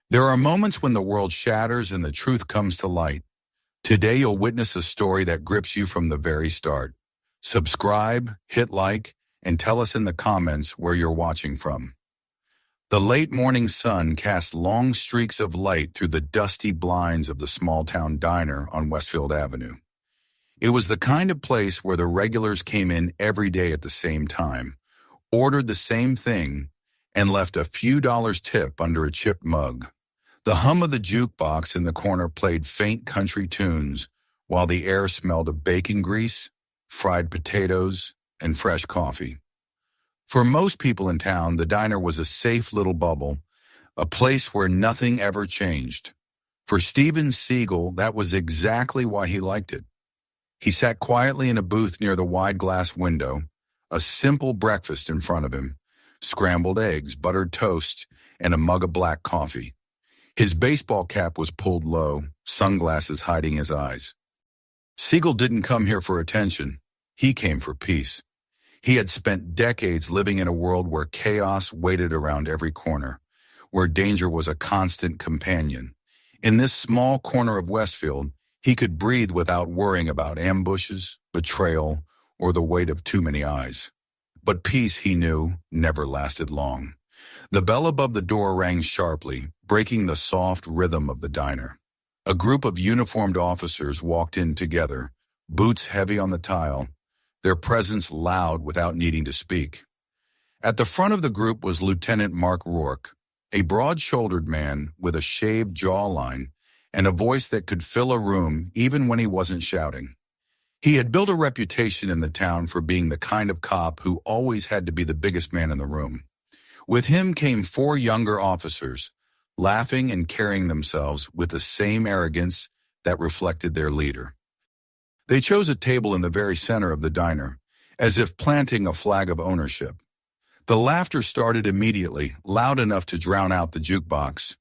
There are moments when the world shatters and the truth comes to light. Today you'll witness a story that grips you from the very start. Subscribe, hit like, and tell us in the comments where you're watching from. The late morning sun cast long streaks of light through the dusty blinds of the small-town diner on Westfield Avenue. It was the kind of place where the regulars came in every day at the same time, ordered the same thing, and left a few dollars tip under a chipped mug. The hum of the jukebox in the corner played faint country tunes, while the air smelled of bacon grease, fried potatoes, and fresh coffee. For most people in town, the diner was a safe little bubble, a place where nothing ever changed. For Steven Seagal, that was exactly why he liked it. He sat quietly in a booth near the wide glass window, a simple breakfast in front of him, scrambled eggs, buttered toast, and a mug of black coffee. His baseball cap was pulled low, sunglasses hiding his eyes. Seagal didn't come here for attention. He came for peace. He had spent decades living in a world where chaos waited around every corner, where danger was a constant companion. In this small corner of Westfield, he could breathe without worrying about ambushes, betrayal, or the weight of too many eyes. But peace, he knew, never lasted long. The bell above the door rang sharply, breaking the soft rhythm of the diner. A group of uniformed officers walked in together, boots heavy on the tile, their presence loud without needing to speak. At the front of the group was Lieutenant Mark Rourke, a broad-shouldered man with a shaved jawline and a voice that could fill a room even when he wasn't shouting. He had built a reputation in the town for being the kind of cop who always had to be the biggest man in the room. With him came 4 younger officers, laughing and carrying themselves with the same arrogance that reflected their leader. They chose a table in the very center of the diner, as if planting a flag of ownership. The laughter started immediately, loud enough to drown out the jukebox.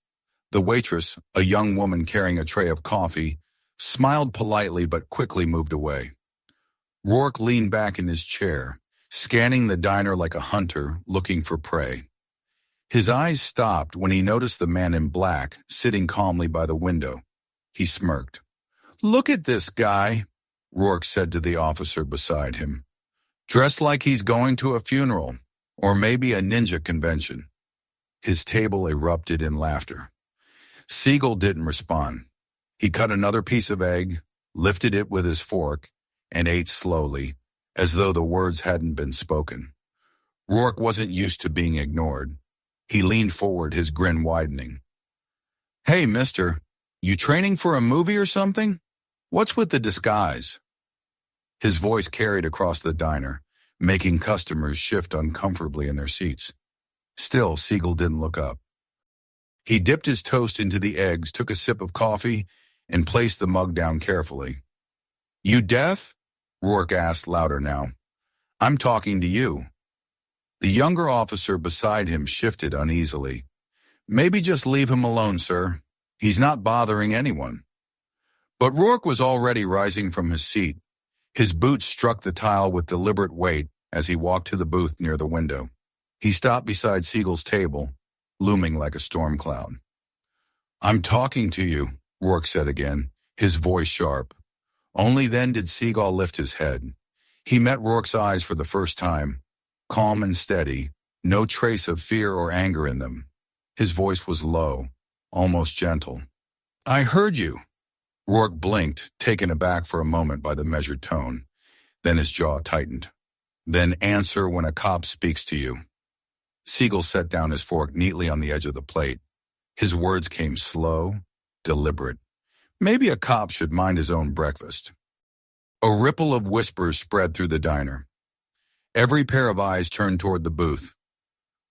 The waitress, a young woman carrying a tray of coffee, smiled politely but quickly moved away. Rourke leaned back in his chair, scanning the diner like a hunter looking for prey. His eyes stopped when he noticed the man in black sitting calmly by the window. He smirked. "Look at this guy," Rourke said to the officer beside him. "Dressed like he's going to a funeral, or maybe a ninja convention." His table erupted in laughter. Seagal didn't respond. He cut another piece of egg, lifted it with his fork, and ate slowly, as though the words hadn't been spoken. Rourke wasn't used to being ignored. He leaned forward, his grin widening. "Hey, mister, you training for a movie or something? What's with the disguise?" His voice carried across the diner, making customers shift uncomfortably in their seats. Still, Seagal didn't look up. He dipped his toast into the eggs, took a sip of coffee, and placed the mug down carefully. "You deaf?" Rourke asked, louder now. "I'm talking to you." The younger officer beside him shifted uneasily. "Maybe just leave him alone, sir. He's not bothering anyone." But Rourke was already rising from his seat. His boots struck the tile with deliberate weight as he walked to the booth near the window. He stopped beside Seagal's table, looming like a storm cloud. "I'm talking to you," Rourke said again, his voice sharp. Only then did Seagal lift his head. He met Rourke's eyes for the first time, calm and steady, no trace of fear or anger in them. His voice was low, almost gentle. "I heard you." Rourke blinked, taken aback for a moment by the measured tone. Then his jaw tightened. "Then answer when a cop speaks to you." Seagal set down his fork neatly on the edge of the plate. His words came slow, deliberate. Maybe a cop should mind his own breakfast. A ripple of whispers spread through the diner. Every pair of eyes turned toward the booth.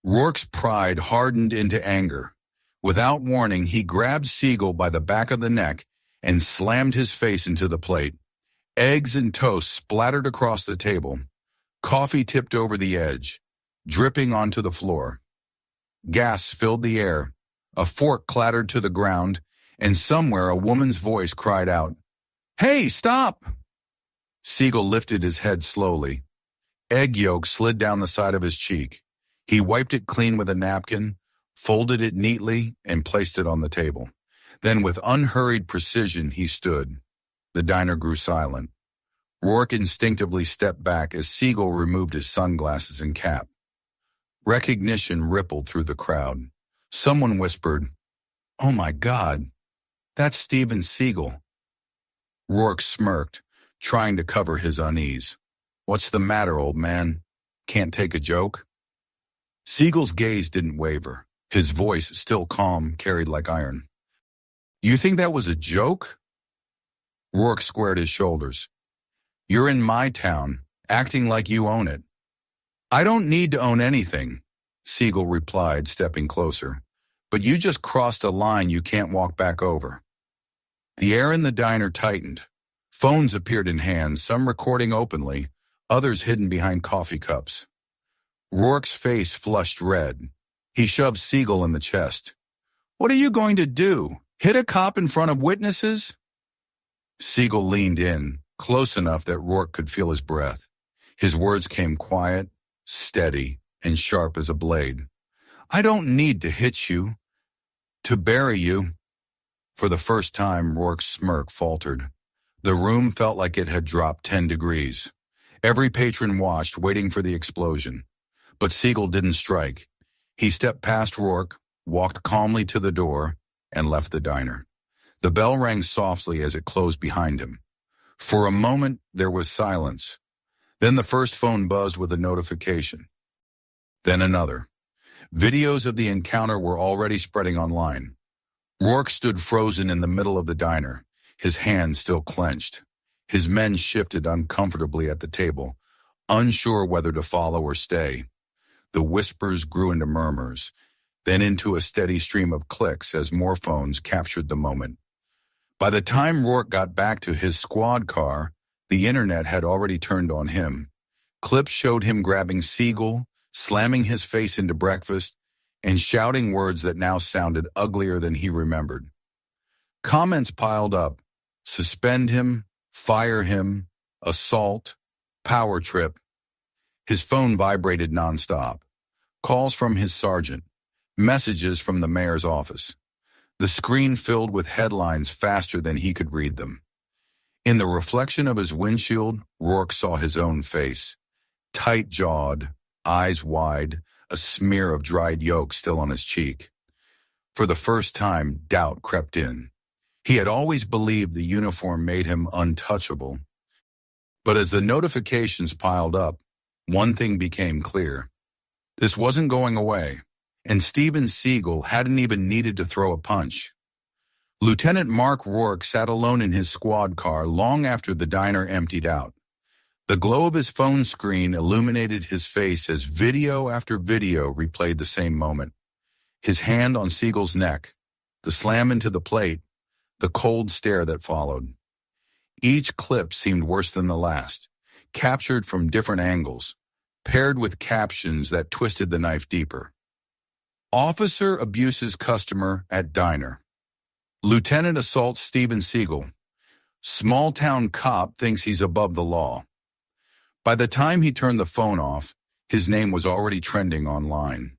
Rourke's pride hardened into anger. Without warning, he grabbed Seagal by the back of the neck and slammed his face into the plate. Eggs and toast splattered across the table. Coffee tipped over the edge, dripping onto the floor. Gas filled the air. A fork clattered to the ground, and somewhere a woman's voice cried out, "Hey, stop!" Seagal lifted his head slowly. Egg yolk slid down the side of his cheek. He wiped it clean with a napkin, folded it neatly, and placed it on the table. Then with unhurried precision he stood. The diner grew silent. Rourke instinctively stepped back as Seagal removed his sunglasses and cap. Recognition rippled through the crowd. Someone whispered, "Oh my God, that's Steven Seagal." Rourke smirked, trying to cover his unease. "What's the matter, old man? Can't take a joke?" Seagal's gaze didn't waver. His voice, still calm, carried like iron. "You think that was a joke?" Rourke squared his shoulders. "You're in my town, acting like you own it." "I don't need to own anything," Seagal replied, stepping closer. "But you just crossed a line you can't walk back over." The air in the diner tightened. Phones appeared in hands, some recording openly, others hidden behind coffee cups. Rourke's face flushed red. He shoved Seagal in the chest. "What are you going to do? Hit a cop in front of witnesses?" Seagal leaned in, close enough that Rourke could feel his breath. His words came quiet, steady, and sharp as a blade. "I don't need to hit you, to bury you." For the first time, Rourke's smirk faltered. The room felt like it had dropped 10 degrees. Every patron watched, waiting for the explosion. But Seagal didn't strike. He stepped past Rourke, walked calmly to the door, and left the diner. The bell rang softly as it closed behind him. For a moment, there was silence. Then the first phone buzzed with a notification. Then another. Videos of the encounter were already spreading online. Rourke stood frozen in the middle of the diner, his hands still clenched. His men shifted uncomfortably at the table, unsure whether to follow or stay. The whispers grew into murmurs, then into a steady stream of clicks as more phones captured the moment. By the time Rourke got back to his squad car, the internet had already turned on him. Clips showed him grabbing Seagal, slamming his face into breakfast, and shouting words that now sounded uglier than he remembered. Comments piled up: suspend him, fire him, assault, power trip. His phone vibrated nonstop. Calls from his sergeant, messages from the mayor's office. The screen filled with headlines faster than he could read them. In the reflection of his windshield, Rourke saw his own face. Tight-jawed, eyes wide, a smear of dried yolk still on his cheek. For the first time, doubt crept in. He had always believed the uniform made him untouchable. But as the notifications piled up, one thing became clear. This wasn't going away, and Steven Seagal hadn't even needed to throw a punch. Lieutenant Mark Rourke sat alone in his squad car long after the diner emptied out. The glow of his phone screen illuminated his face as video after video replayed the same moment. His hand on Seagal's neck, the slam into the plate, the cold stare that followed. Each clip seemed worse than the last, captured from different angles, paired with captions that twisted the knife deeper. Officer abuses customer at diner. Lieutenant assaults Steven Seagal. Small-town cop thinks he's above the law. By the time he turned the phone off, his name was already trending online.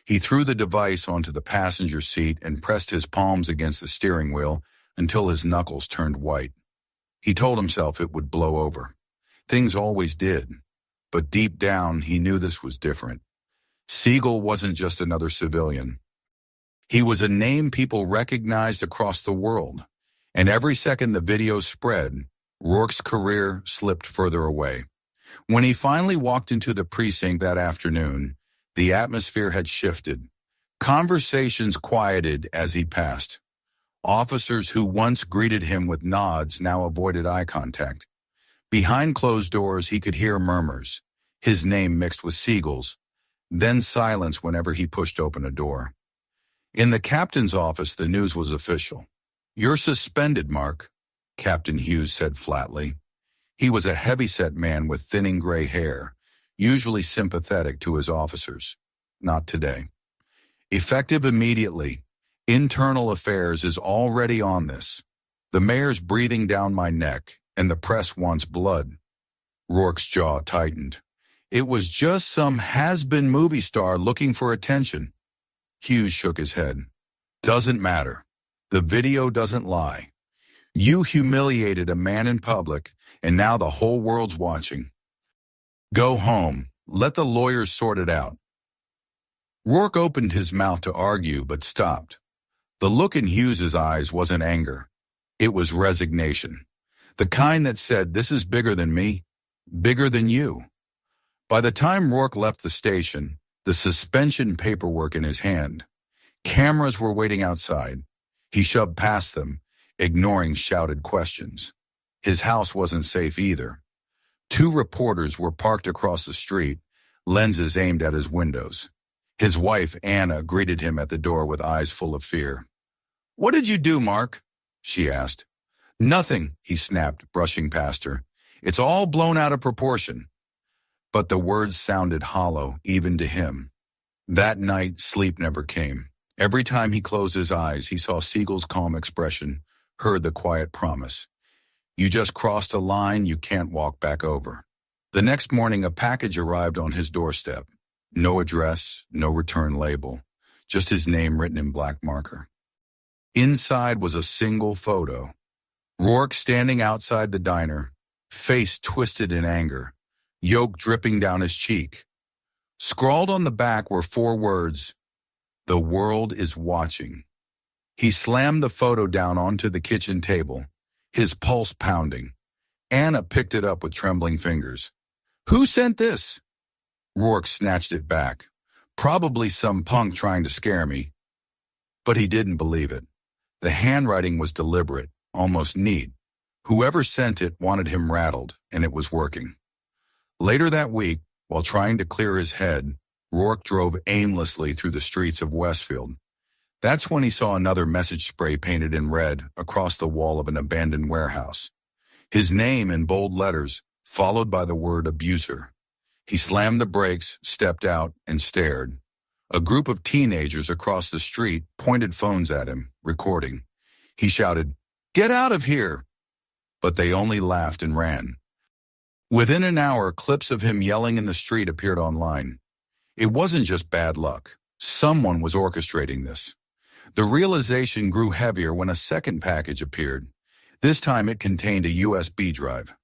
He threw the device onto the passenger seat and pressed his palms against the steering wheel until his knuckles turned white. He told himself it would blow over. Things always did. But deep down, he knew this was different. Seagal wasn't just another civilian. He was a name people recognized across the world. And every second the video spread, Rourke's career slipped further away. When he finally walked into the precinct that afternoon, the atmosphere had shifted. Conversations quieted as he passed. Officers who once greeted him with nods now avoided eye contact. Behind closed doors, he could hear murmurs, his name mixed with Seagal's, then silence whenever he pushed open a door. In the captain's office, the news was official. "You're suspended, Mark," Captain Hughes said flatly. He was a heavy-set man with thinning gray hair, usually sympathetic to his officers. Not today. Effective immediately. Internal Affairs is already on this. The mayor's breathing down my neck, and the press wants blood. Rourke's jaw tightened. It was just some has-been movie star looking for attention. Hughes shook his head. Doesn't matter. The video doesn't lie. You humiliated a man in public, and now the whole world's watching. Go home. Let the lawyers sort it out. Rourke opened his mouth to argue, but stopped. The look in Hughes's eyes wasn't anger. It was resignation. The kind that said, this is bigger than me, bigger than you. By the time Rourke left the station, the suspension paperwork in his hand, cameras were waiting outside. He shoved past them, ignoring shouted questions. His house wasn't safe either. 2 reporters were parked across the street, lenses aimed at his windows. His wife, Anna, greeted him at the door with eyes full of fear. "What did you do, Mark?" she asked. "Nothing," he snapped, brushing past her. "It's all blown out of proportion." But the words sounded hollow, even to him. That night, sleep never came. Every time he closed his eyes, he saw Seagal's calm expression, heard the quiet promise. You just crossed a line you can't walk back over. The next morning, a package arrived on his doorstep. No address, no return label, just his name written in black marker. Inside was a single photo. Rourke standing outside the diner, face twisted in anger, yolk dripping down his cheek. Scrawled on the back were 4 words, "The world is watching." He slammed the photo down onto the kitchen table, his pulse pounding. Anna picked it up with trembling fingers. "Who sent this?" Rourke snatched it back. "Probably some punk trying to scare me." But he didn't believe it. The handwriting was deliberate, almost neat. Whoever sent it wanted him rattled, and it was working. Later that week, while trying to clear his head, Rourke drove aimlessly through the streets of Westfield. That's when he saw another message spray painted in red across the wall of an abandoned warehouse. His name in bold letters, followed by the word abuser. He slammed the brakes, stepped out, and stared. A group of teenagers across the street pointed phones at him, recording. He shouted, "Get out of here!" But they only laughed and ran. Within an hour, clips of him yelling in the street appeared online. It wasn't just bad luck. Someone was orchestrating this. The realization grew heavier when a second package appeared. This time it contained a USB drive.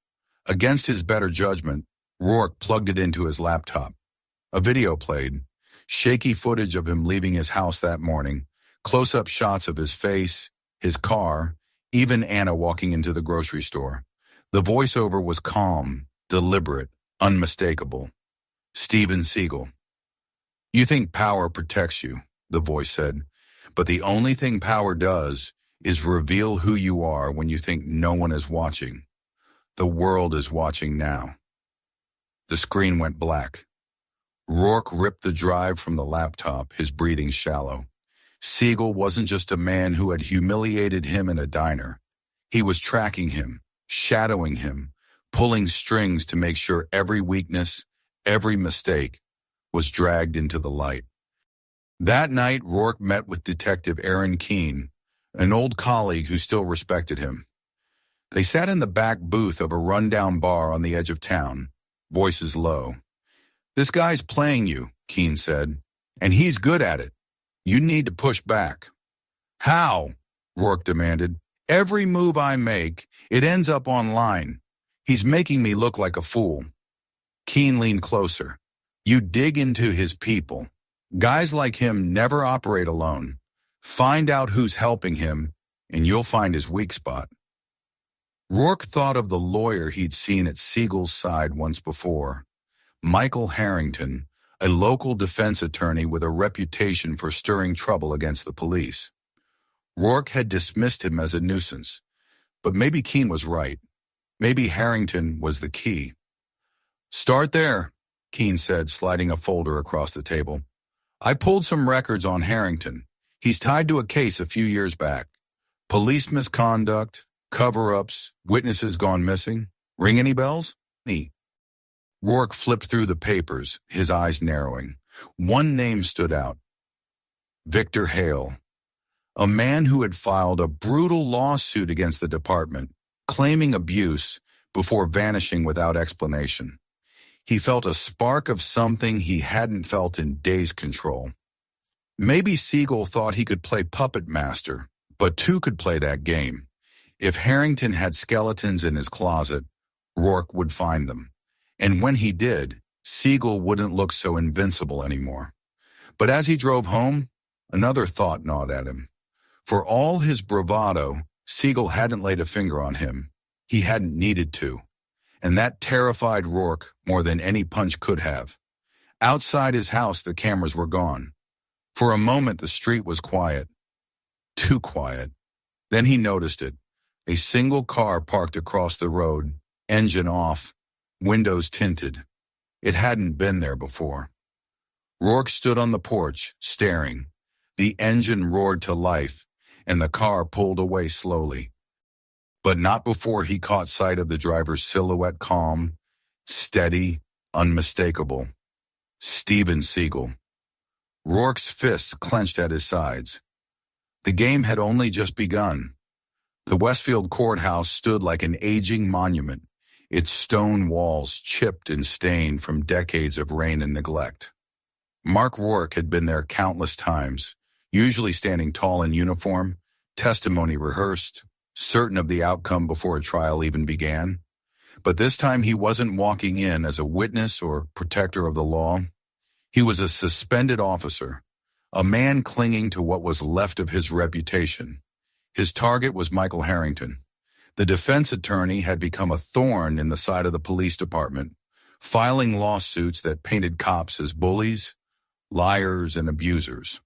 Against his better judgment, Rourke plugged it into his laptop. A video played, shaky footage of him leaving his house that morning, close-up shots of his face, his car, even Anna walking into the grocery store. The voiceover was calm, deliberate, unmistakable. Steven Seagal. "You think power protects you," the voice said, "but the only thing power does is reveal who you are when you think no one is watching. The world is watching now." The screen went black. Rourke ripped the drive from the laptop, his breathing shallow. Seagal wasn't just a man who had humiliated him in a diner. He was tracking him, shadowing him, pulling strings to make sure every weakness, every mistake, was dragged into the light. That night, Rourke met with Detective Aaron Keene, an old colleague who still respected him. They sat in the back booth of a rundown bar on the edge of town, voices low. "This guy's playing you," Keene said, "and he's good at it. You need to push back." "How?" Rourke demanded. "Every move I make, it ends up online. He's making me look like a fool." Keene leaned closer. "You dig into his people. Guys like him never operate alone. Find out who's helping him, and you'll find his weak spot." Rourke thought of the lawyer he'd seen at Seagal's side once before, Michael Harrington, a local defense attorney with a reputation for stirring trouble against the police. Rourke had dismissed him as a nuisance, but maybe Keene was right. Maybe Harrington was the key. "Start there," Keene said, sliding a folder across the table. "I pulled some records on Harrington. He's tied to a case a few years back. Police misconduct, cover-ups, witnesses gone missing. Ring any bells?" Rourke flipped through the papers, his eyes narrowing. One name stood out. Victor Hale, a man who had filed a brutal lawsuit against the department, claiming abuse before vanishing without explanation. He felt a spark of something he hadn't felt in days control. Maybe Seagal thought he could play puppet master, but two could play that game. If Harrington had skeletons in his closet, Rourke would find them. And when he did, Seagal wouldn't look so invincible anymore. But as he drove home, another thought gnawed at him. For all his bravado, Seagal hadn't laid a finger on him. He hadn't needed to. And that terrified Rourke more than any punch could have. Outside his house, the cameras were gone. For a moment, the street was quiet. Too quiet. Then he noticed it. A single car parked across the road, engine off, windows tinted. It hadn't been there before. Rourke stood on the porch, staring. The engine roared to life, and the car pulled away slowly. But not before he caught sight of the driver's silhouette, calm, steady, unmistakable. Steven Seagal. Rourke's fists clenched at his sides. The game had only just begun. The Westfield courthouse stood like an aging monument, its stone walls chipped and stained from decades of rain and neglect. Mark Rourke had been there countless times, usually standing tall in uniform, testimony rehearsed, certain of the outcome before a trial even began. But this time he wasn't walking in as a witness or protector of the law. He was a suspended officer, a man clinging to what was left of his reputation. His target was Michael Harrington. The defense attorney had become a thorn in the side of the police department, filing lawsuits that painted cops as bullies, liars, and abusers.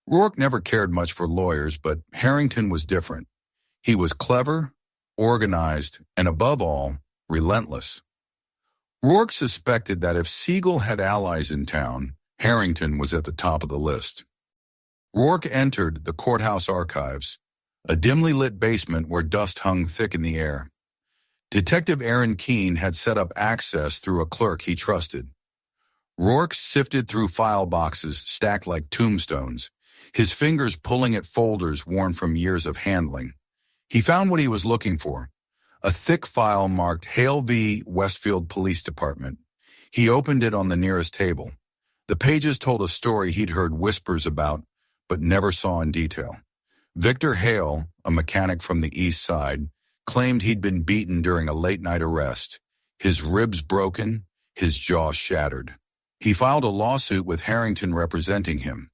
Rourke never cared much for lawyers, but Harrington was different. He was clever, organized, and above all, relentless. Rourke suspected that if Seagal had allies in town, Harrington was at the top of the list. Rourke entered the courthouse archives, a dimly lit basement where dust hung thick in the air. Detective Aaron Keene had set up access through a clerk he trusted. Rourke sifted through file boxes stacked like tombstones, his fingers pulling at folders worn from years of handling. He found what he was looking for, a thick file marked Hale v. Westfield Police Department. He opened it on the nearest table. The pages told a story he'd heard whispers about, but never saw in detail. Victor Hale, a mechanic from the East Side, claimed he'd been beaten during a late-night arrest, his ribs broken, his jaw shattered. He filed a lawsuit with Harrington representing him.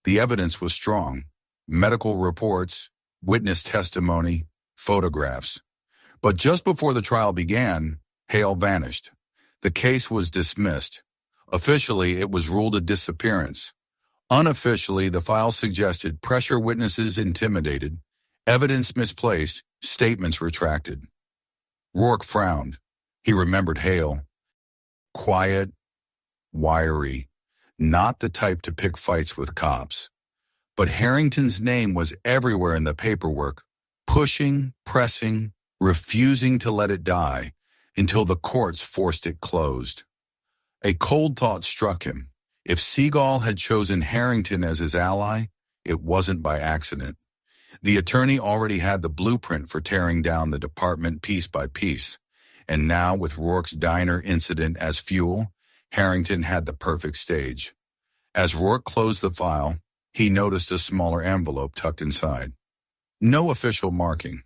The evidence was strong. Medical reports, witness testimony, photographs. But just before the trial began, Hale vanished. The case was dismissed. Officially, it was ruled a disappearance. Unofficially, the file suggested pressure witnesses intimidated, evidence misplaced, statements retracted. Rourke frowned. He remembered Hale. Quiet, wiry, not the type to pick fights with cops. But Harrington's name was everywhere in the paperwork, pushing, pressing, refusing to let it die until the courts forced it closed. A cold thought struck him. If Seagal had chosen Harrington as his ally, it wasn't by accident. The attorney already had the blueprint for tearing down the department piece by piece, and now with Rourke's diner incident as fuel, Harrington had the perfect stage. As Rourke closed the file, he noticed a smaller envelope tucked inside. No official marking.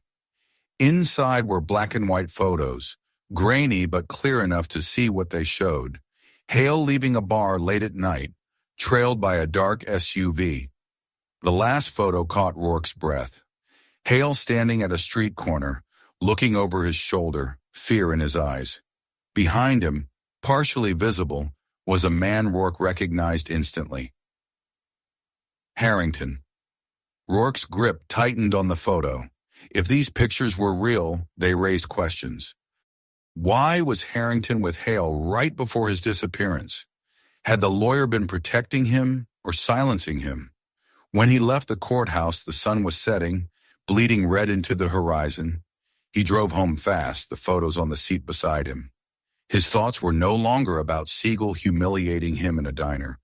Inside were black and white photos, grainy but clear enough to see what they showed. Hale leaving a bar late at night, trailed by a dark SUV. The last photo caught Rourke's breath. Hale standing at a street corner, looking over his shoulder, fear in his eyes. Behind him, partially visible, was a man Rourke recognized instantly. Harrington. Rourke's grip tightened on the photo. If these pictures were real, they raised questions. Why was Harrington with Hale right before his disappearance? Had the lawyer been protecting him or silencing him? When he left the courthouse, the sun was setting, bleeding red into the horizon. He drove home fast, the photos on the seat beside him. His thoughts were no longer about Seagal humiliating him in a diner.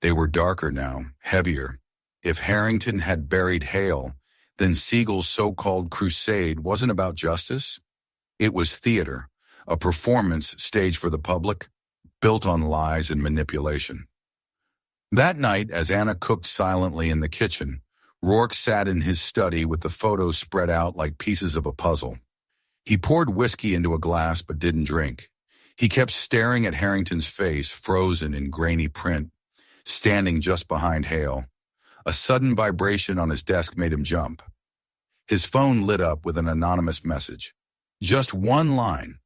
They were darker now, heavier. If Harrington had buried Hale, then Seagal's so-called crusade wasn't about justice. It was theater, a performance staged for the public, built on lies and manipulation. That night, as Anna cooked silently in the kitchen, Rourke sat in his study with the photos spread out like pieces of a puzzle. He poured whiskey into a glass but didn't drink. He kept staring at Harrington's face, frozen in grainy print, standing just behind Hale. A sudden vibration on his desk made him jump. His phone lit up with an anonymous message. Just one line.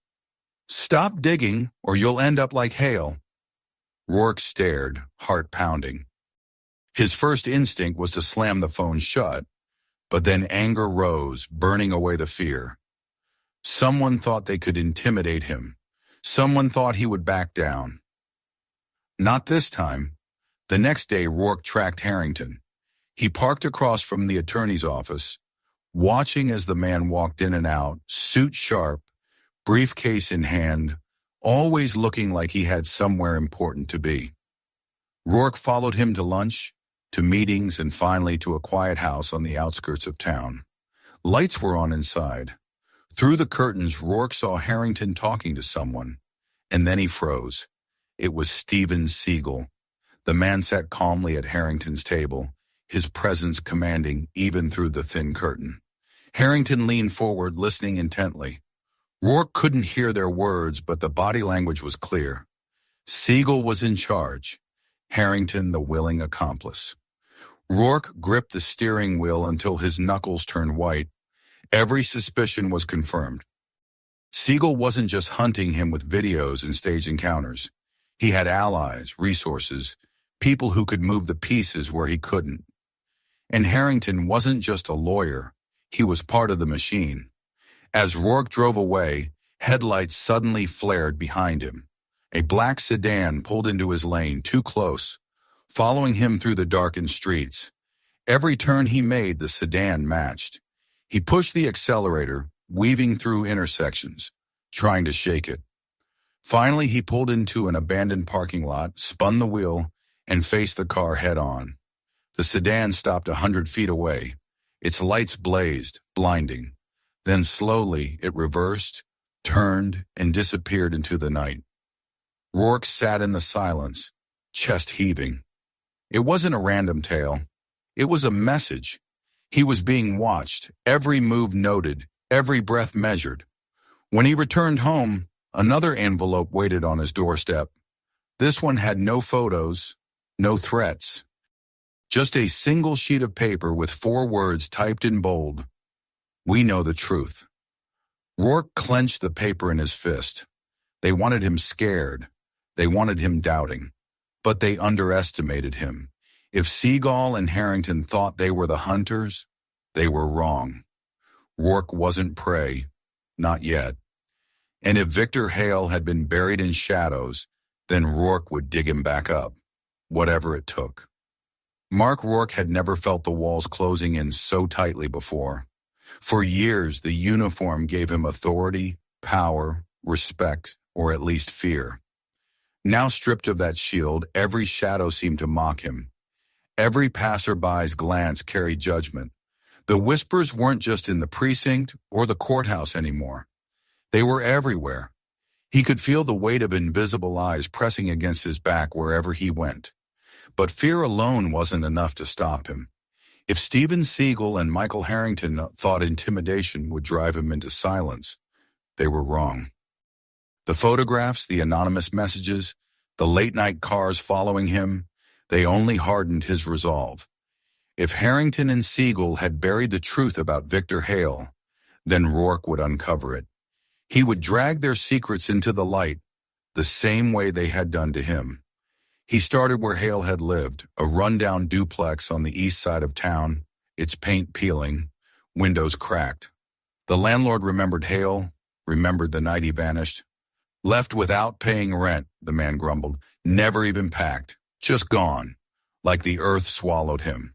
"Stop digging, or you'll end up like Hale." Rourke stared, heart pounding. His first instinct was to slam the phone shut, but then anger rose, burning away the fear. Someone thought they could intimidate him. Someone thought he would back down. Not this time. The next day, Rourke tracked Harrington. He parked across from the attorney's office, watching as the man walked in and out, suit sharp, briefcase in hand, always looking like he had somewhere important to be. Rourke followed him to lunch, to meetings, and finally to a quiet house on the outskirts of town. Lights were on inside. Through the curtains, Rourke saw Harrington talking to someone, and then he froze. It was Steven Seagal. The man sat calmly at Harrington's table, his presence commanding even through the thin curtain. Harrington leaned forward, listening intently. Rourke couldn't hear their words, but the body language was clear. Seagal was in charge, Harrington the willing accomplice. Rourke gripped the steering wheel until his knuckles turned white. Every suspicion was confirmed. Seagal wasn't just hunting him with videos and staged encounters. He had allies, resources, people who could move the pieces where he couldn't. And Harrington wasn't just a lawyer, he was part of the machine. As Rourke drove away, headlights suddenly flared behind him. A black sedan pulled into his lane, too close, following him through the darkened streets. Every turn he made, the sedan matched. He pushed the accelerator, weaving through intersections, trying to shake it. Finally, he pulled into an abandoned parking lot, spun the wheel, and faced the car head-on. The sedan stopped 100 feet away. Its lights blazed, blinding. Then slowly, it reversed, turned, and disappeared into the night. Rourke sat in the silence, chest heaving. It wasn't a random tale. It was a message. He was being watched, every move noted, every breath measured. When he returned home, another envelope waited on his doorstep. This one had no photos, no threats. Just a single sheet of paper with 4 words typed in bold. "We know the truth." Rourke clenched the paper in his fist. They wanted him scared. They wanted him doubting. But they underestimated him. If Seagal and Harrington thought they were the hunters, they were wrong. Rourke wasn't prey, not yet. And if Victor Hale had been buried in shadows, then Rourke would dig him back up, whatever it took. Mark Rourke had never felt the walls closing in so tightly before. For years, the uniform gave him authority, power, respect, or at least fear. Now stripped of that shield, every shadow seemed to mock him. Every passerby's glance carried judgment. The whispers weren't just in the precinct or the courthouse anymore. They were everywhere. He could feel the weight of invisible eyes pressing against his back wherever he went. But fear alone wasn't enough to stop him. If Steven Seagal and Michael Harrington thought intimidation would drive him into silence, they were wrong. The photographs, the anonymous messages, the late-night cars following him, they only hardened his resolve. If Harrington and Seagal had buried the truth about Victor Hale, then Rourke would uncover it. He would drag their secrets into the light, the same way they had done to him. He started where Hale had lived, a rundown duplex on the east side of town, its paint peeling, windows cracked. The landlord remembered Hale, remembered the night he vanished. "Left without paying rent," the man grumbled. "Never even packed. Just gone, like the earth swallowed him."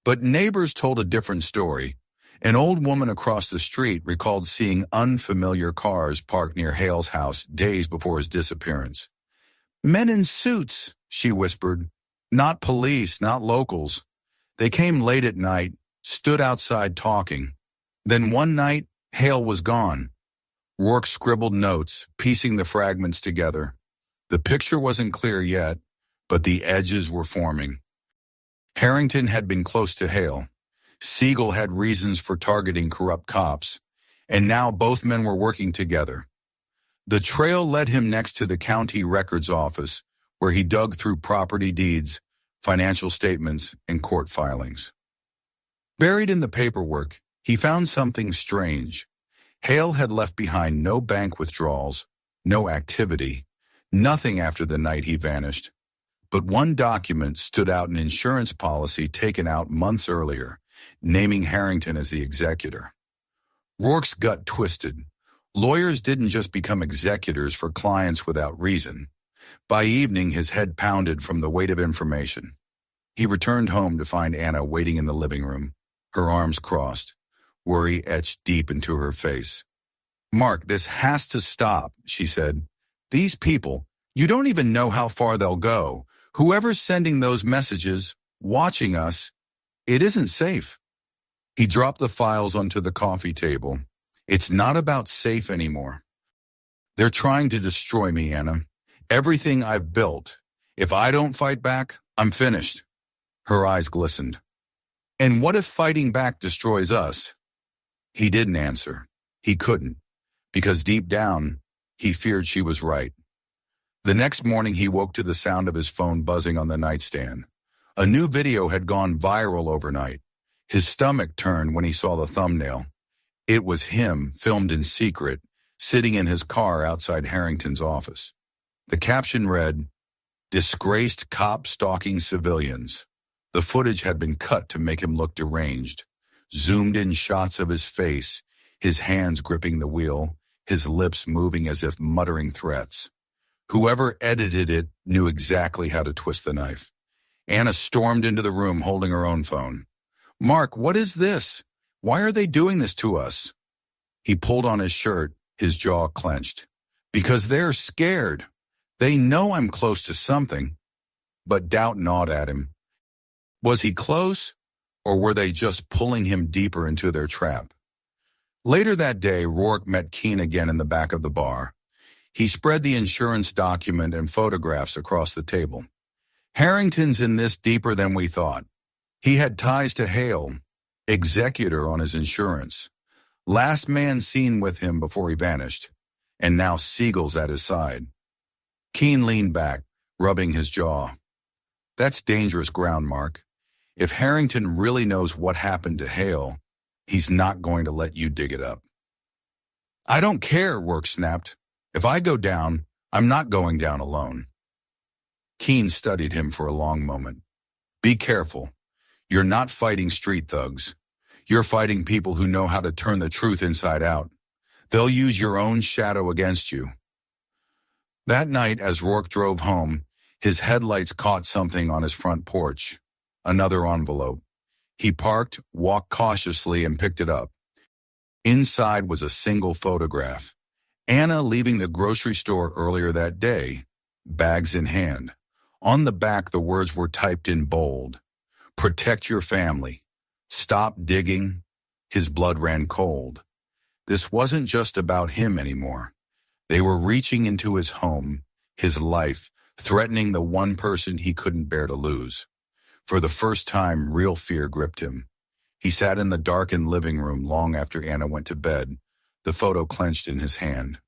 But neighbors told a different story. An old woman across the street recalled seeing unfamiliar cars parked near Hale's house days before his disappearance. "Men in suits," she whispered. "Not police, not locals. They came late at night, stood outside talking. Then one night, Hale was gone." Rourke scribbled notes, piecing the fragments together. The picture wasn't clear yet, but the edges were forming. Harrington had been close to Hale. Seagal had reasons for targeting corrupt cops, and now both men were working together. The trail led him next to the county records office, where he dug through property deeds, financial statements, and court filings. Buried in the paperwork, he found something strange. Hale had left behind no bank withdrawals, no activity, nothing after the night he vanished. But one document stood out: an insurance policy taken out months earlier, naming Harrington as the executor. Rourke's gut twisted. Lawyers didn't just become executors for clients without reason. By evening, his head pounded from the weight of information. He returned home to find Anna waiting in the living room, her arms crossed, worry etched deep into her face. "Mark, this has to stop," she said. "These people, you don't even know how far they'll go. Whoever's sending those messages, watching us, it isn't safe." He dropped the files onto the coffee table. "It's not about safe anymore. They're trying to destroy me, Anna. Everything I've built. If I don't fight back, I'm finished." Her eyes glistened. "And what if fighting back destroys us?" He didn't answer. He couldn't, because deep down, he feared she was right. The next morning, he woke to the sound of his phone buzzing on the nightstand. A new video had gone viral overnight. His stomach turned when he saw the thumbnail. It was him, filmed in secret, sitting in his car outside Harrington's office. The caption read, "Disgraced cop stalking civilians." The footage had been cut to make him look deranged. Zoomed-in shots of his face, his hands gripping the wheel, his lips moving as if muttering threats. Whoever edited it knew exactly how to twist the knife. Anna stormed into the room holding her own phone. "Mark, what is this? Why are they doing this to us?" He pulled on his shirt, his jaw clenched. "Because they're scared. They know I'm close to something." But doubt gnawed at him. Was he close, or were they just pulling him deeper into their trap? Later that day, Rourke met Keene again in the back of the bar. He spread the insurance document and photographs across the table. "Harrington's in this deeper than we thought. He had ties to Hale, executor on his insurance. Last man seen with him before he vanished. And now Seagal's at his side." Keene leaned back, rubbing his jaw. "That's dangerous ground, Mark. If Harrington really knows what happened to Hale, he's not going to let you dig it up." "I don't care," Rourke snapped. "If I go down, I'm not going down alone." Keene studied him for a long moment. "Be careful. You're not fighting street thugs. You're fighting people who know how to turn the truth inside out. They'll use your own shadow against you." That night, as Rourke drove home, his headlights caught something on his front porch. Another envelope. He parked, walked cautiously, and picked it up. Inside was a single photograph. Anna leaving the grocery store earlier that day, bags in hand. On the back, the words were typed in bold. "Protect your family. Stop digging." His blood ran cold. This wasn't just about him anymore. They were reaching into his home, his life, threatening the one person he couldn't bear to lose. For the first time, real fear gripped him. He sat in the darkened living room long after Anna went to bed, the photo clenched in his hand.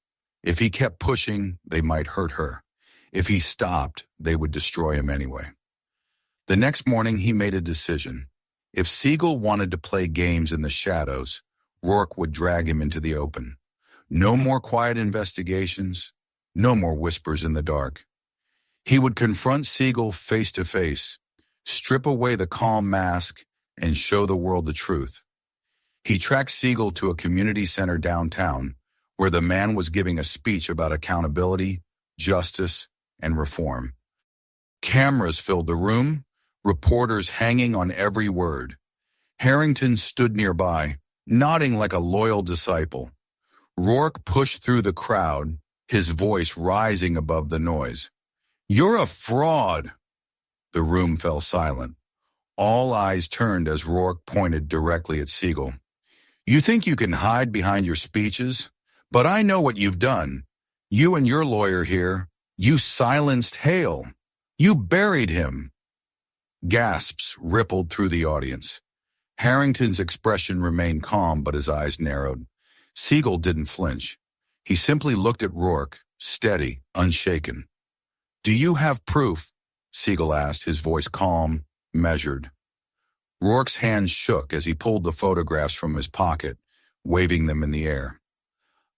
If he kept pushing, they might hurt her. If he stopped, they would destroy him anyway. The next morning, he made a decision. If Seagal wanted to play games in the shadows, Rourke would drag him into the open. No more quiet investigations, no more whispers in the dark. He would confront Seagal face to face, strip away the calm mask, and show the world the truth. He tracked Seagal to a community center downtown, where the man was giving a speech about accountability, justice, and reform. Cameras filled the room, reporters hanging on every word. Harrington stood nearby, nodding like a loyal disciple. Rourke pushed through the crowd, his voice rising above the noise. "You're a fraud!" The room fell silent. All eyes turned as Rourke pointed directly at Seagal. "You think you can hide behind your speeches? But I know what you've done. You and your lawyer here, you silenced Hale. You buried him! Gasps rippled through the audience. Harrington's expression remained calm, but his eyes narrowed. Seagal didn't flinch. He simply looked at Rourke, steady, unshaken. Do you have proof? Seagal asked, his voice calm, measured. Rourke's hands shook as he pulled the photographs from his pocket, waving them in the air.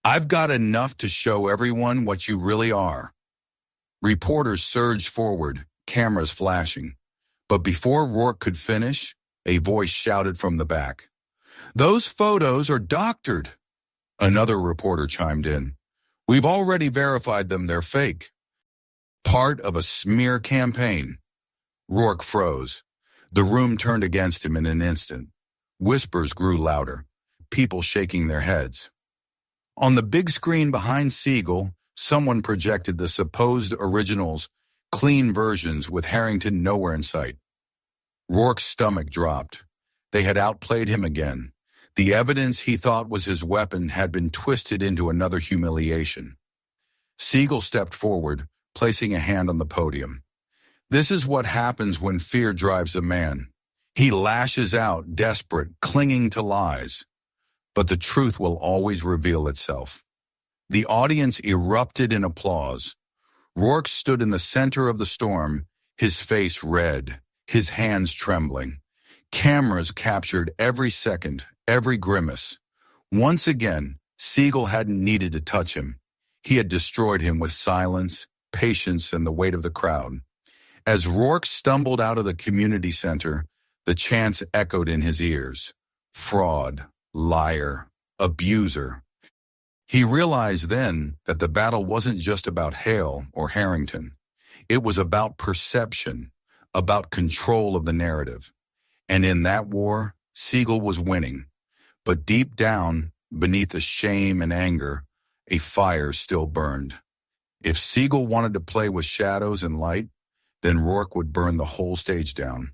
I've got enough to show everyone what you really are. Reporters surged forward, cameras flashing. But before Rourke could finish, a voice shouted from the back. Those photos are doctored. Another reporter chimed in. We've already verified them, they're fake. Part of a smear campaign. Rourke froze. The room turned against him in an instant. Whispers grew louder, people shaking their heads. On the big screen behind Seagal, someone projected the supposed originals, clean versions with Harrington nowhere in sight. Rourke's stomach dropped. They had outplayed him again. The evidence he thought was his weapon had been twisted into another humiliation. Seagal stepped forward, placing a hand on the podium. This is what happens when fear drives a man. He lashes out, desperate, clinging to lies. But the truth will always reveal itself. The audience erupted in applause. Rourke stood in the center of the storm, his face red, his hands trembling. Cameras captured every second, every grimace. Once again, Seagal hadn't needed to touch him. He had destroyed him with silence, patience, and the weight of the crowd. As Rourke stumbled out of the community center, the chants echoed in his ears. Fraud, liar, abuser. He realized then that the battle wasn't just about Hale or Harrington. It was about perception, about control of the narrative. And in that war, Seagal was winning. But deep down, beneath the shame and anger, a fire still burned. If Seagal wanted to play with shadows and light, then Rourke would burn the whole stage down.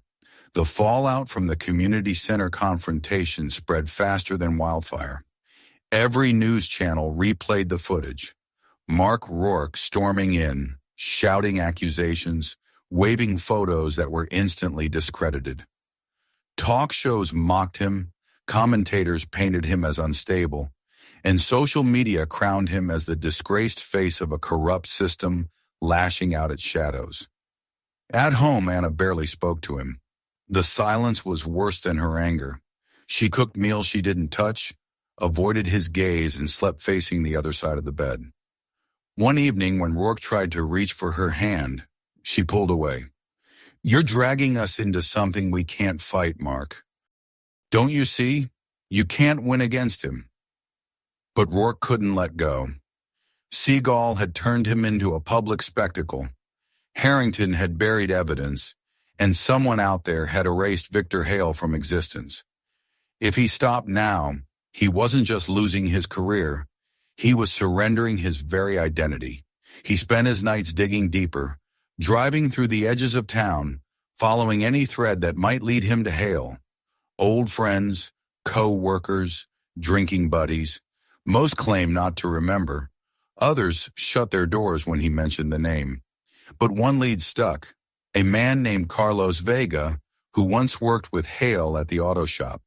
The fallout from the community center confrontation spread faster than wildfire. Every news channel replayed the footage. Mark Rourke storming in, shouting accusations, waving photos that were instantly discredited. Talk shows mocked him, commentators painted him as unstable, and social media crowned him as the disgraced face of a corrupt system lashing out its shadows. At home, Anna barely spoke to him. The silence was worse than her anger. She cooked meals she didn't touch, avoided his gaze, and slept facing the other side of the bed. One evening, when Rourke tried to reach for her hand, she pulled away. You're dragging us into something we can't fight, Mark. Don't you see? You can't win against him. But Rourke couldn't let go. Seagal had turned him into a public spectacle. Harrington had buried evidence, and someone out there had erased Victor Hale from existence. If he stopped now, he wasn't just losing his career, he was surrendering his very identity. He spent his nights digging deeper, driving through the edges of town, following any thread that might lead him to Hale. Old friends, co-workers, drinking buddies. Most claimed not to remember. Others shut their doors when he mentioned the name. But one lead stuck. A man named Carlos Vega, who once worked with Hale at the auto shop.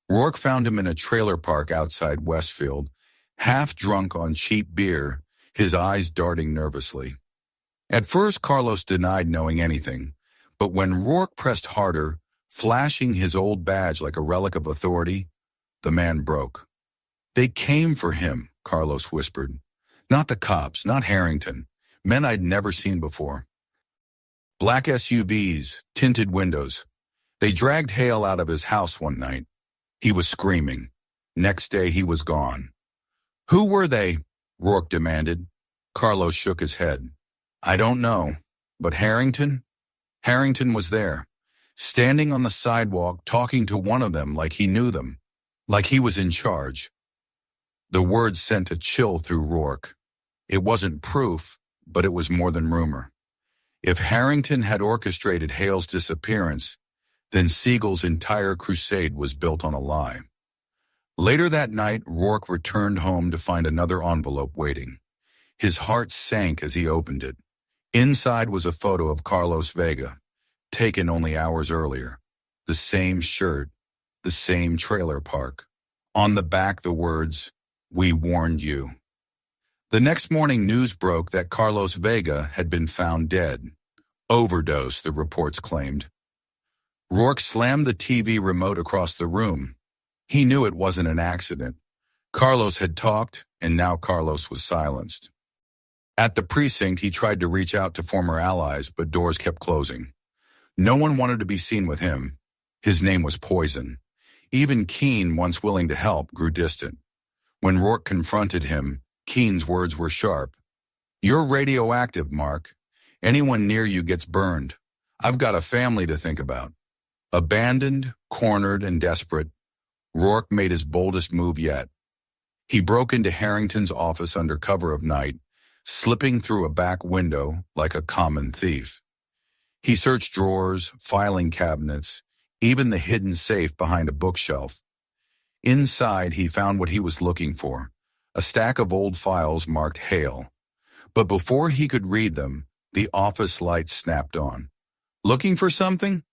Rourke found him in a trailer park outside Westfield, half drunk on cheap beer, his eyes darting nervously. At first, Carlos denied knowing anything, but when Rourke pressed harder, flashing his old badge like a relic of authority, the man broke. They came for him, Carlos whispered. Not the cops, not Harrington, men I'd never seen before. Black SUVs, tinted windows. They dragged Hale out of his house one night. He was screaming. Next day, he was gone. Who were they? Rourke demanded. Carlos shook his head. I don't know, but Harrington? Harrington was there, standing on the sidewalk talking to one of them like he knew them, like he was in charge. The words sent a chill through Rourke. It wasn't proof, but it was more than rumor. If Harrington had orchestrated Hale's disappearance, then Seagal's entire crusade was built on a lie. Later that night, Rourke returned home to find another envelope waiting. His heart sank as he opened it. Inside was a photo of Carlos Vega, taken only hours earlier. The same shirt, the same trailer park. On the back the words, "We warned you." The next morning news broke that Carlos Vega had been found dead. Overdose, the reports claimed. Rourke slammed the TV remote across the room. He knew it wasn't an accident. Carlos had talked, and now Carlos was silenced. At the precinct, he tried to reach out to former allies, but doors kept closing. No one wanted to be seen with him. His name was poison. Even Keene, once willing to help, grew distant. When Rourke confronted him, Keene's words were sharp. "You're radioactive, Mark. Anyone near you gets burned. I've got a family to think about." Abandoned, cornered, and desperate, Rourke made his boldest move yet. He broke into Harrington's office under cover of night, slipping through a back window like a common thief. He searched drawers, filing cabinets, even the hidden safe behind a bookshelf. Inside, he found what he was looking for, a stack of old files marked Hale. But before he could read them, the office lights snapped on. "Looking for something?"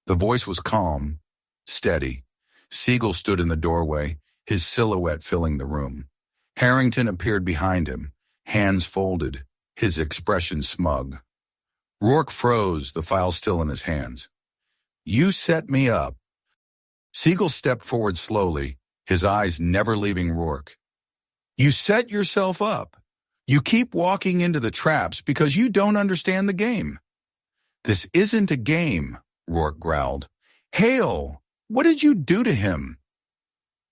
The voice was calm, steady. Seagal stood in the doorway, his silhouette filling the room. Harrington appeared behind him, hands folded, his expression smug. Rourke froze, the file still in his hands. "You set me up." Seagal stepped forward slowly, his eyes never leaving Rourke. "You set yourself up. You keep walking into the traps because you don't understand the game." "This isn't a game," Rourke growled. "Hale, what did you do to him?"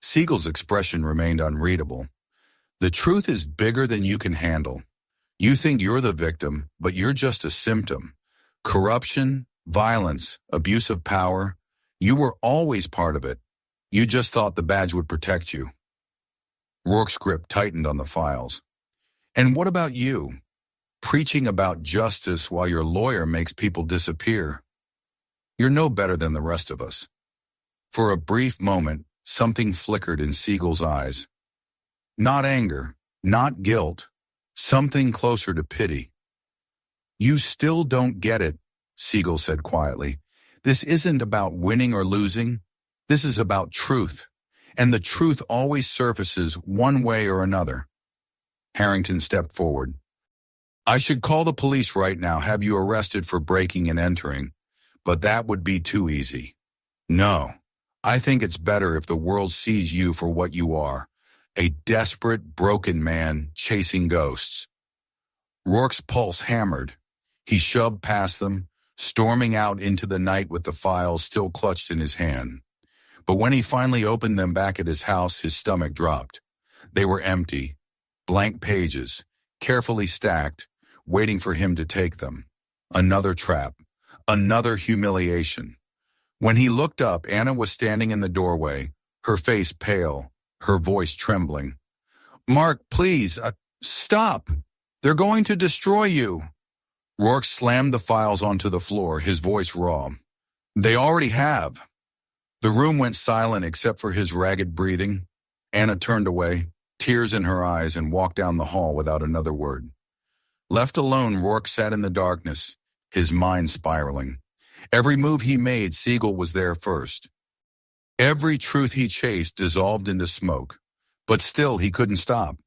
Siegel's expression remained unreadable. "The truth is bigger than you can handle. You think you're the victim, but you're just a symptom. Corruption, violence, abuse of power, you were always part of it. You just thought the badge would protect you." Rourke's grip tightened on the files. "And what about you? Preaching about justice while your lawyer makes people disappear. You're no better than the rest of us." For a brief moment, something flickered in Siegel's eyes. Not anger, not guilt, something closer to pity. "You still don't get it," Seagal said quietly. "This isn't about winning or losing. This is about truth. And the truth always surfaces one way or another." Harrington stepped forward. "I should call the police right now, have you arrested for breaking and entering, but that would be too easy. No, I think it's better if the world sees you for what you are, a desperate, broken man chasing ghosts." Rourke's pulse hammered. He shoved past them, storming out into the night with the files still clutched in his hand. But when he finally opened them back at his house, his stomach dropped. They were empty, blank pages, carefully stacked, waiting for him to take them. Another trap, another humiliation. When he looked up, Anna was standing in the doorway, her face pale, her voice trembling. "Mark, please, stop. They're going to destroy you." Rourke slammed the files onto the floor, his voice raw. "They already have." The room went silent except for his ragged breathing. Anna turned away, tears in her eyes, and walked down the hall without another word. Left alone, Rourke sat in the darkness, his mind spiraling. Every move he made, Seagal was there first. Every truth he chased dissolved into smoke. But still, he couldn't stop.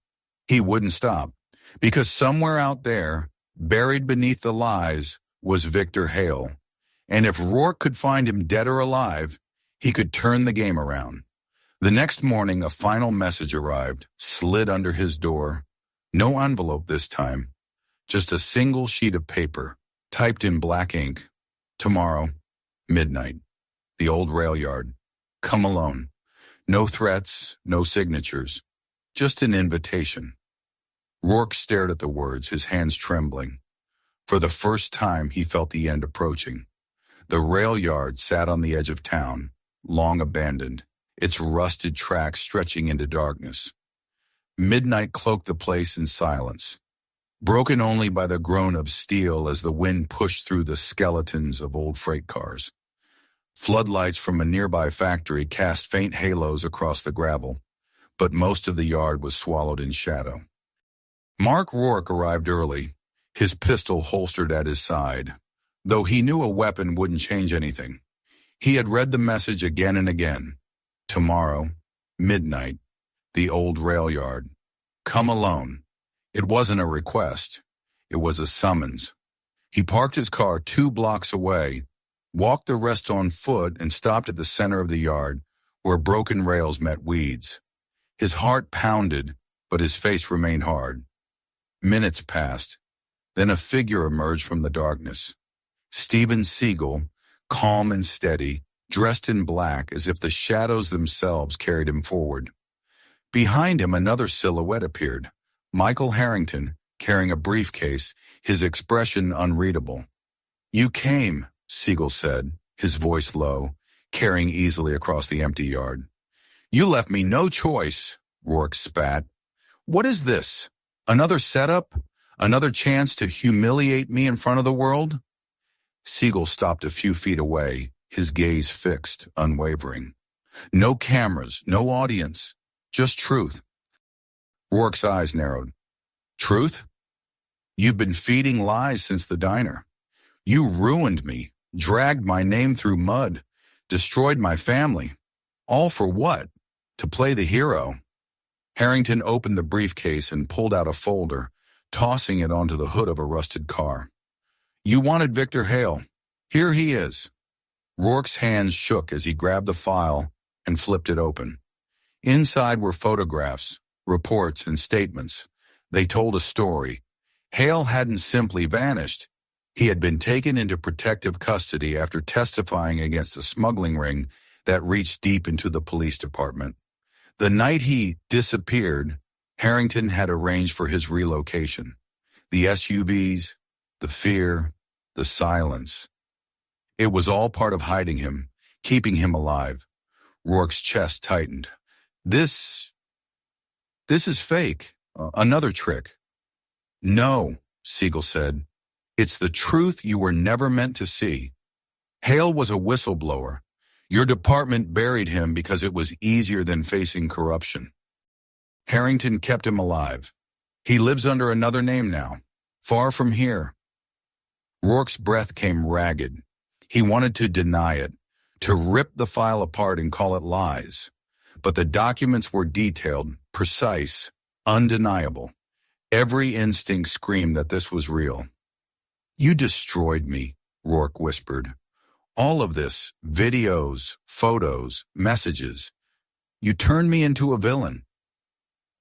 He wouldn't stop. Because somewhere out there, buried beneath the lies, was Victor Hale. And if Rourke could find him dead or alive, he could turn the game around. The next morning, a final message arrived, slid under his door. No envelope this time. Just a single sheet of paper, typed in black ink. "Tomorrow, midnight. The old rail yard. Come alone." No threats, no signatures. Just an invitation. Rourke stared at the words, his hands trembling. For the first time, he felt the end approaching. The rail yard sat on the edge of town, long abandoned, its rusted tracks stretching into darkness. Midnight cloaked the place in silence, broken only by the groan of steel as the wind pushed through the skeletons of old freight cars. Floodlights from a nearby factory cast faint halos across the gravel, but most of the yard was swallowed in shadow. Mark Rourke arrived early, his pistol holstered at his side. Though he knew a weapon wouldn't change anything. He had read the message again and again. Tomorrow, midnight, the old rail yard. Come alone. It wasn't a request. It was a summons. He parked his car 2 blocks away, walked the rest on foot, and stopped at the center of the yard, where broken rails met weeds. His heart pounded, but his face remained hard. Minutes passed. Then a figure emerged from the darkness. Steven Seagal, calm and steady, dressed in black as if the shadows themselves carried him forward. Behind him, another silhouette appeared. Michael Harrington, carrying a briefcase, his expression unreadable. "You came," Seagal said, his voice low, carrying easily across the empty yard. "You left me no choice," Rourke spat. "What is this? Another setup? Another chance to humiliate me in front of the world?" Seagal stopped a few feet away, his gaze fixed, unwavering. No cameras, no audience, just truth. Rourke's eyes narrowed. "Truth? You've been feeding lies since the diner. You ruined me, dragged my name through mud, destroyed my family. All for what? To play the hero." Harrington opened the briefcase and pulled out a folder, tossing it onto the hood of a rusted car. "You wanted Victor Hale. Here he is." Rourke's hands shook as he grabbed the file and flipped it open. Inside were photographs, reports, and statements. They told a story. Hale hadn't simply vanished. He had been taken into protective custody after testifying against a smuggling ring that reached deep into the police department. The night he disappeared, Harrington had arranged for his relocation. The SUVs, the fear, the silence. It was all part of hiding him, keeping him alive. Rourke's chest tightened. This is fake. Another trick." "No," Seagal said. "It's the truth you were never meant to see. Hale was a whistleblower. Your department buried him because it was easier than facing corruption. Harrington kept him alive. He lives under another name now, far from here." Rourke's breath came ragged. He wanted to deny it, to rip the file apart and call it lies. But the documents were detailed, precise, undeniable. Every instinct screamed that this was real. "You destroyed me," Rourke whispered. "All of this, videos, photos, messages. You turned me into a villain."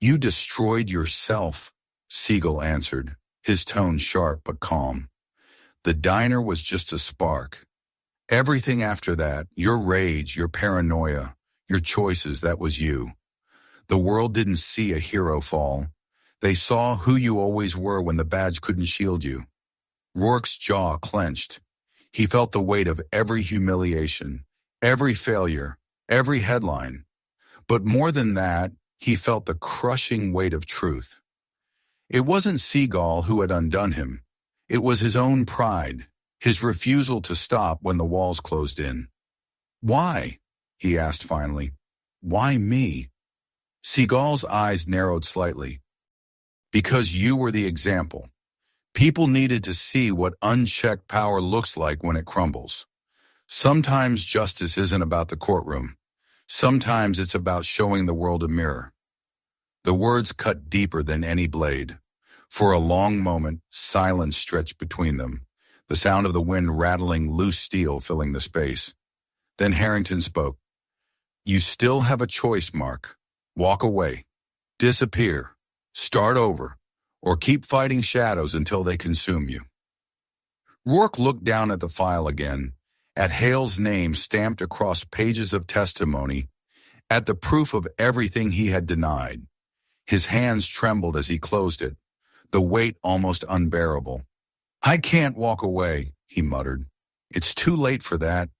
"You destroyed yourself," Seagal answered, his tone sharp but calm. "The diner was just a spark. Everything after that, your rage, your paranoia, your choices, that was you. The world didn't see a hero fall. They saw who you always were when the badge couldn't shield you." Rourke's jaw clenched. He felt the weight of every humiliation, every failure, every headline. But more than that, he felt the crushing weight of truth. It wasn't Seagal who had undone him. It was his own pride, his refusal to stop when the walls closed in. "Why?" he asked finally. "Why me?" Seagal's eyes narrowed slightly. "Because you were the example. People needed to see what unchecked power looks like when it crumbles. Sometimes justice isn't about the courtroom. Sometimes it's about showing the world a mirror." The words cut deeper than any blade. For a long moment, silence stretched between them, the sound of the wind rattling loose steel filling the space. Then Harrington spoke. "You still have a choice, Mark. Walk away. Disappear. Start over. Or keep fighting shadows until they consume you." Rourke looked down at the file again, at Hale's name stamped across pages of testimony, at the proof of everything he had denied. His hands trembled as he closed it, the weight almost unbearable. "I can't walk away," he muttered. "It's too late for that."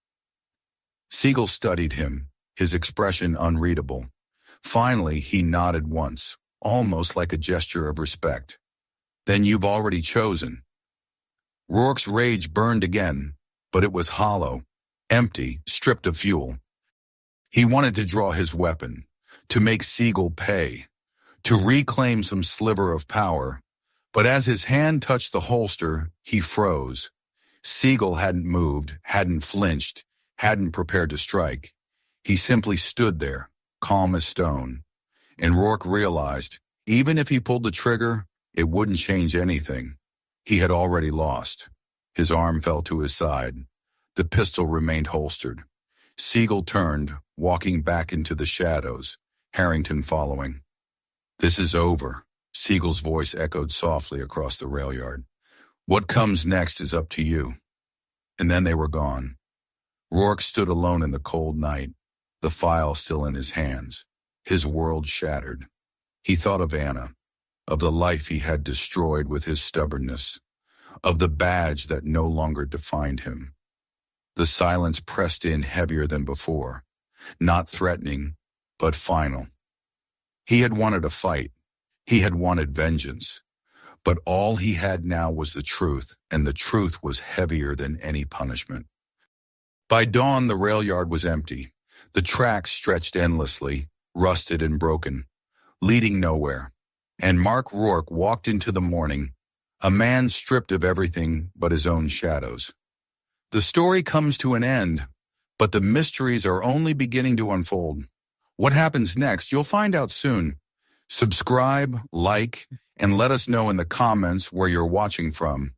Seagal studied him, his expression unreadable. Finally, he nodded once, almost like a gesture of respect. "Then you've already chosen." Rourke's rage burned again, but it was hollow, empty, stripped of fuel. He wanted to draw his weapon, to make Seagal pay, to reclaim some sliver of power, But as his hand touched the holster, he froze. Seagal hadn't moved, hadn't flinched, hadn't prepared to strike. He simply stood there, calm as stone. And Rourke realized, even if he pulled the trigger, it wouldn't change anything. He had already lost. His arm fell to his side. The pistol remained holstered. Seagal turned, walking back into the shadows, Harrington following. "This is over," Seagal's voice echoed softly across the rail yard. "What comes next is up to you." And then they were gone. Rourke stood alone in the cold night, the file still in his hands, his world shattered. He thought of Anna, of the life he had destroyed with his stubbornness, of the badge that no longer defined him. The silence pressed in heavier than before, not threatening, but final. He had wanted a fight. He had wanted vengeance. But all he had now was the truth, and the truth was heavier than any punishment. By dawn, the rail yard was empty. The tracks stretched endlessly, rusted and broken, leading nowhere. And Mark Rourke walked into the morning, a man stripped of everything but his own shadows. The story comes to an end, but the mysteries are only beginning to unfold. What happens next? You'll find out soon. Subscribe, like, and let us know in the comments where you're watching from.